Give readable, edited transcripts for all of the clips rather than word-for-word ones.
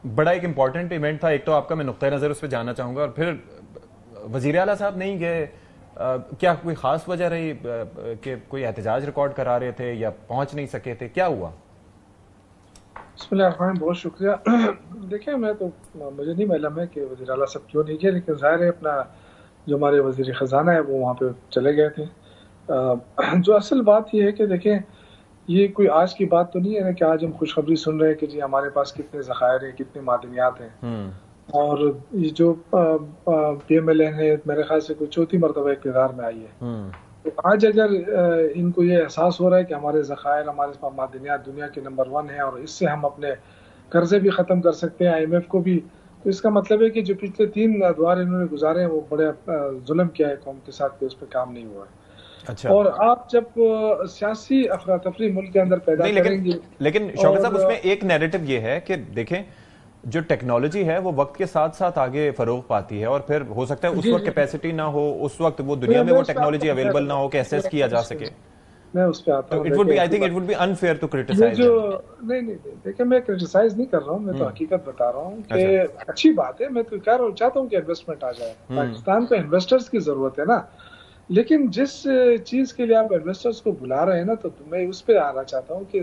بڑا ایک important event تھا, ایک تو آپ کا میں نقطۂ نظر اس پہ جاننا چاہوں گا, اور پھر وزیر اعلیٰ صاحب نہیں گئے, کیا کوئی خاص وجہ رہی کہ کوئی احتجاج ریکارڈ کرا رہے تھے یا پہنچ نہیں سکے تھے, کیا ہوا؟ بسم اللہ الرحمن, بہت شکریہ. دیکھیں مجھے نہیں معلوم ہے کہ وزیر اعلیٰ صاحب کیوں نہیں گئے, لیکن ظاہر ہے اپنا جو ہمارے وزیر خزانہ ہے وہ وہاں پہ چلے گئے تھے. جو اصل بات یہ ہے کہ دیکھیں یہ کوئی آج کی بات تو نہیں ہے نا کہ آج ہم خوشخبری سن رہے ہیں کہ جی ہمارے پاس کتنے ذخائر ہیں, کتنے معدنیات ہیں, اور یہ جو پی ایم ایل این ہے میرے خیال سے کوئی چوتھی مرتبہ اقتدار میں آئی ہے. تو آج اگر ان کو یہ احساس ہو رہا ہے کہ ہمارے ذخائر, ہمارے معدنیات دنیا کے نمبر 1 ہیں اور اس سے ہم اپنے قرضے بھی ختم کر سکتے ہیں, IMF کو بھی, تو اس کا مطلب ہے کہ جو پچھلے 3 ادوار انہوں نے گزارے ہیں وہ بڑے ظلم کیا ہے قوم کے ساتھ, کہ اس پہ کام نہیں ہوا ہے. اچھا. اور آپ جب سیاسی افراتفری ملک کے اندر پیدا کریں گے, لیکن شوکت صاحب اس میں ایک نیریٹو یہ ہے کہ دیکھیں جو ٹیکنالوجی ہے وہ وقت کے ساتھ ساتھ آگے فروغ پاتی ہے, اور پھر ہو سکتا ہے اس وقت کیپیسٹی نہ ہو, اس وقت وہ دنیا میں وہ ٹیکنالوجی اویلیبل نہ ہو کہ ایسیس کیا جا سکے. میں اس پہ آتا ہوں. I think it would be unfair to criticize. نہیں دیکھیں میں کرٹیسائز نہیں کر رہا ہوں, میں تو حقیقت بتا رہا ہوں کہ اچھی بات ہے. میں تو کہہ رہا ہوں, چاہتا ہوں کہ انویسٹمنٹ آ جائے. پاکستان کو انویسٹرز کی ضرورت ہے نا, لیکن جس چیز کے لیے آپ انویسٹرز کو بلا رہے ہیں نا, تو میں اس پہ آنا چاہتا ہوں کہ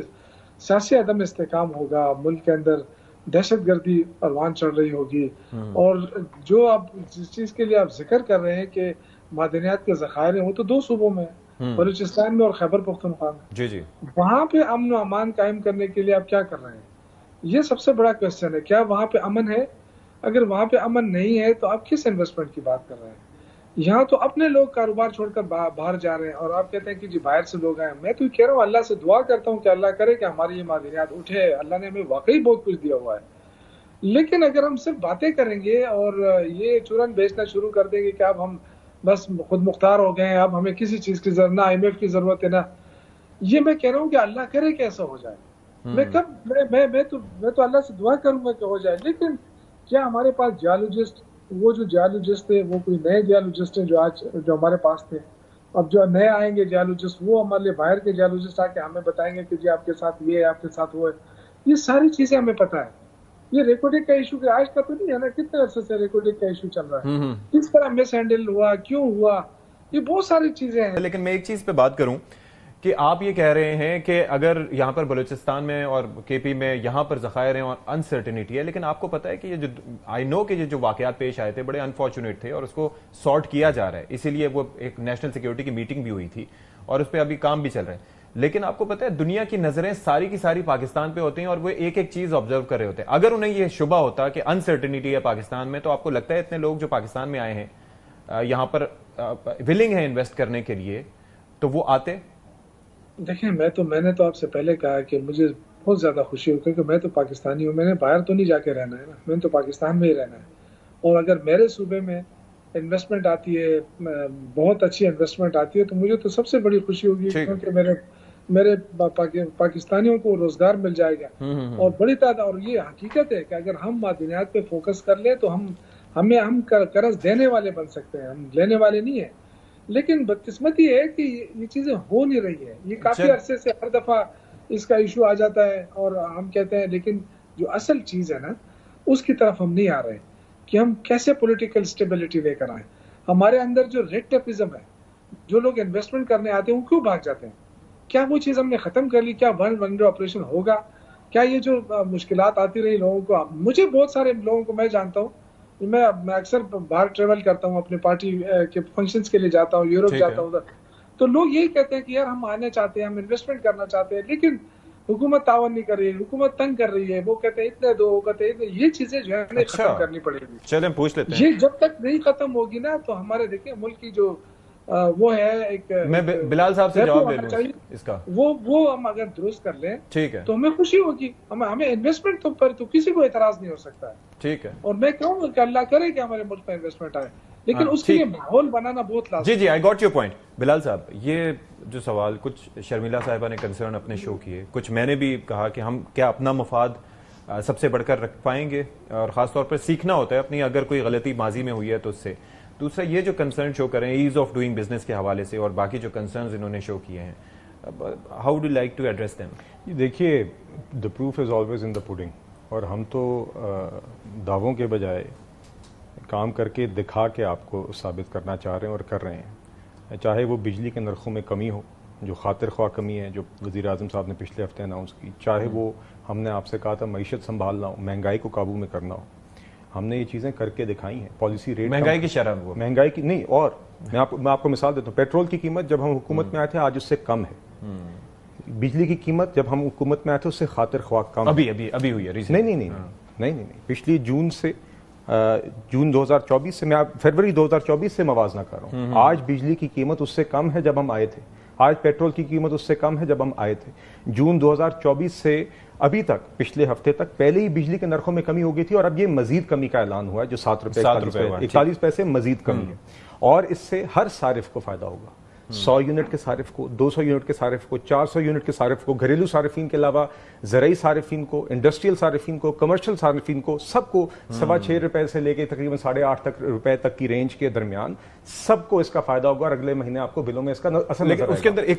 سیاسی عدم استحکام ہوگا, ملک کے اندر دہشت گردی پروان چڑھ رہی ہوگی, اور جو آپ جس چیز کے لیے آپ ذکر کر رہے ہیں کہ معدنیات کے ذخائر ہیں وہ تو 2 صوبوں میں, بلوچستان میں اور خیبر پختونخوا میں. جی وہاں پہ امن و امان قائم کرنے کے لیے آپ کیا کر رہے ہیں, یہ سب سے بڑا کوشچن ہے. کیا وہاں پہ امن ہے؟ اگر وہاں پہ امن نہیں ہے تو آپ کس انویسٹمنٹ کی بات کر رہے ہیں؟ یہاں تو اپنے لوگ کاروبار چھوڑ کر باہر جا رہے ہیں, اور آپ کہتے ہیں کہ جی باہر سے لوگ آئے. میں تو کہہ رہا ہوں اللہ سے دعا کرتا ہوں کہ اللہ کرے کہ ہماری یہ معدنیات اٹھے. اللہ نے ہمیں واقعی بہت کچھ دیا ہوا ہے, لیکن اگر ہم صرف باتیں کریں گے اور یہ چورن بیچنا شروع کر دیں گے کہ اب ہم بس خود مختار ہو گئے ہیں, اب ہمیں کسی چیز کی ضرورت, نہ IMF کی ضرورت ہے, نہ یہ, میں کہہ رہا ہوں کہ اللہ کرے کہ ایسا ہو جائے. میں تو اللہ سے دعا کروں گا کہ ہو جائے, لیکن کیا ہمارے پاس جیالوجسٹ, وہ جو جیالوجسٹ تھے وہ کوئی نئے جیالوجسٹ ہیں جو ہمارے پاس تھے؟ اب جو نئے آئیں گے جیالوجسٹ وہ ہمارے لیے باہر کے جیالوجسٹ آ کے ہمیں بتائیں گے کہ جی آپ کے ساتھ یہ ہے, آپ کے ساتھ وہ ہے. یہ ساری چیزیں ہمیں پتہ ہے. یہ ریکارڈنگ کا ایشو کہ آج کا تو نہیں ہے نا, کتنے عرصے سے ریکارڈنگ کا ایشو چل رہا ہے, کس طرح مس ہینڈل ہوا, کیوں ہوا, یہ بہت ساری چیزیں ہیں. لیکن میں ایک چیز پہ بات کروں کہ آپ یہ کہہ رہے ہیں کہ اگر یہاں پر بلوچستان میں اور KP میں یہاں پر ذخائر ہیں اور انسرٹنیٹی ہے, لیکن آپ کو پتا ہے کہ یہ جو آئی نو کہ یہ جو واقعات پیش آئے تھے بڑے انفارچونیٹ تھے اور اس کو سارٹ کیا جا رہا ہے, اسی لیے وہ ایک نیشنل سیکیورٹی کی میٹنگ بھی ہوئی تھی اور اس پہ ابھی کام بھی چل رہا ہے. لیکن آپ کو پتا ہے دنیا کی نظریں ساری کی ساری پاکستان پہ ہوتی ہیں اور وہ ایک ایک چیز آبزرو کر رہے ہوتے ہیں. اگر انہیں یہ شبہ ہوتا کہ انسرٹنیٹی ہے پاکستان میں, تو آپ کو لگتا ہے اتنے لوگ جو پاکستان میں آئے ہیں یہاں پر ولنگ ہیں انویسٹ کرنے کے لیے, تو وہ آتے؟ دیکھیں میں نے تو آپ سے پہلے کہا کہ مجھے بہت زیادہ خوشی ہوئی کہ میں تو پاکستانی ہوں, میں نے باہر تو نہیں جا کے رہنا ہے نا, میں نے تو پاکستان میں ہی رہنا ہے. اور اگر میرے صوبے میں انویسٹمنٹ آتی ہے, بہت اچھی انویسٹمنٹ آتی ہے, تو مجھے تو سب سے بڑی خوشی ہوگی, کیونکہ میرے پاکستانیوں کو روزگار مل جائے گا اور بڑی تعداد. اور یہ حقیقت ہے کہ اگر ہم معدنیات پہ فوکس کر لیں تو ہم قرض دینے والے بن سکتے ہیں, ہم لینے والے نہیں ہیں. لیکن بدقسمتی ہے کہ یہ چیزیں ہو نہیں رہی ہیں. یہ کافی عرصے سے ہر دفعہ اس کا ایشو آ جاتا ہے اور ہم کہتے ہیں, لیکن جو اصل چیز ہے نا اس کی طرف ہم نہیں آ رہے کہ ہم کیسے پولیٹیکل اسٹیبلٹی لے کر آئیں. ہمارے اندر جو ریڈ ٹیپزم ہے, جو لوگ انویسٹمنٹ کرنے آتے ہیں وہ کیوں بھاگ جاتے ہیں؟ کیا وہ چیز ہم نے ختم کر لی؟ کیا ون ونڈو آپریشن ہوگا؟ کیا یہ جو مشکلات آتی رہی لوگوں کو, مجھے بہت سارے لوگوں کو میں جانتا ہوں, میں اکثر باہر ٹریول کرتا ہوں, اپنے پارٹی کے فنکشنز کے لیے جاتا ہوں, یورپ جاتا ہوں, تو لوگ یہی کہتے ہیں کہ یار ہم آنا چاہتے ہیں, ہم انویسٹمنٹ کرنا چاہتے ہیں, لیکن حکومت تعاون نہیں کر رہی ہے, حکومت تنگ کر رہی ہے. وہ کہتے ہیں اتنے دو, کہتے ہیں یہ چیزیں جو ہے ہمیں ختم کرنی پڑے گی. چلیں پوچھ لیتے ہیں, یہ جب تک نہیں ختم ہوگی نا تو ہمارے دیکھیں ملک کی جو وہ ہے ایک, میں بلال صاحب سے جواب لے لوں اس کا, وہ ہم اگر درست کر لیں ٹھیک ہے تو ہمیں خوشی ہوگی. ہمیں انویسٹمنٹ پر تو کسی کو اعتراض نہیں ہو سکتا ہے, ٹھیک ہے. اور میں کہوں گا کہ اللہ کرے کہ ہمارے ملک میں انویسٹمنٹ آئے, لیکن اس کے لیے ماحول بنانا بہت لازمی. جی آئی گاٹ یور پوائنٹ. بلال صاحب, یہ جو سوال کچھ شرمیلا صاحبہ نے کنسرن اپنے شو کیے, کچھ میں نے بھی کہا کہ ہم کیا اپنا مفاد سب سے بڑھ کر رکھ پائیں گے, اور خاص طور پر سیکھنا ہوتا ہے اپنی, اگر کوئی غلطی ماضی میں ہوئی ہے تو اس سے. دوسرا یہ جو کنسرن شو کریں ایز آف ڈوئنگ بزنس کے حوالے سے, اور باقی جو کنسرنز انہوں نے شو کیے ہیں, how do like to address them? دیکھیے, the proof is always in the pudding. اور ہم تو دعووں کے بجائے کام کر کے دکھا کے آپ کو ثابت کرنا چاہ رہے ہیں اور کر رہے ہیں. چاہے وہ بجلی کے نرخوں میں کمی ہو جو خاطر خواہ کمی ہے جو وزیر اعظم صاحب نے پچھلے ہفتے اناؤنس کی, چاہے وہ ہم نے آپ سے کہا تھا معیشت سنبھالنا ہو, مہنگائی کو قابو میں کرنا ہو, ہم نے یہ چیزیں کر کے دکھائی ہیں. پالیسی ریٹ مہنگائی کی شرح وہ مہنگائی کی نہیں, اور میں آپ کو مثال دیتا ہوں. پیٹرول کی قیمت جب ہم حکومت میں آئے تھے آج اس سے کم ہے. بجلی کی قیمت جب ہم حکومت میں آئے تھے اس سے خاطر خواہ کم. ابھی ہوئی ہے نہیں, پچھلی جون سے جون 2024 سے, میں فروری 2024 سے موازنہ کر رہا ہوں. آج بجلی کی قیمت اس سے کم ہے جب ہم آئے تھے. آج پیٹرول کی قیمت اس سے کم ہے جب ہم آئے تھے. جون 2024 سے ابھی تک پچھلے ہفتے تک پہلے ہی بجلی کے نرخوں میں کمی ہو گئی تھی, اور اب یہ مزید کمی کا اعلان ہوا ہے جو 7 روپے 41 پیسے مزید کمی ہے. اور اس سے ہر صارف کو فائدہ ہوگا. 100 یونٹ کے صارف کو, 200 یونٹ کے صارف کو, 400 یونٹ کے صارف کو, گھریلو صارفین کے علاوہ زرعی صارفین کو, انڈسٹریل صارفین کو, کمرشل صارفین کو, سب کو 6.25 روپے سے لے کے تقریباً 8.5 روپے تک کی رینج کے درمیان سب کو اس کا فائدہ ہوگا, اور اگلے مہینے آپ کو بلوں میں اس کا اثر نظر آئے گا. اس کے اندر ایک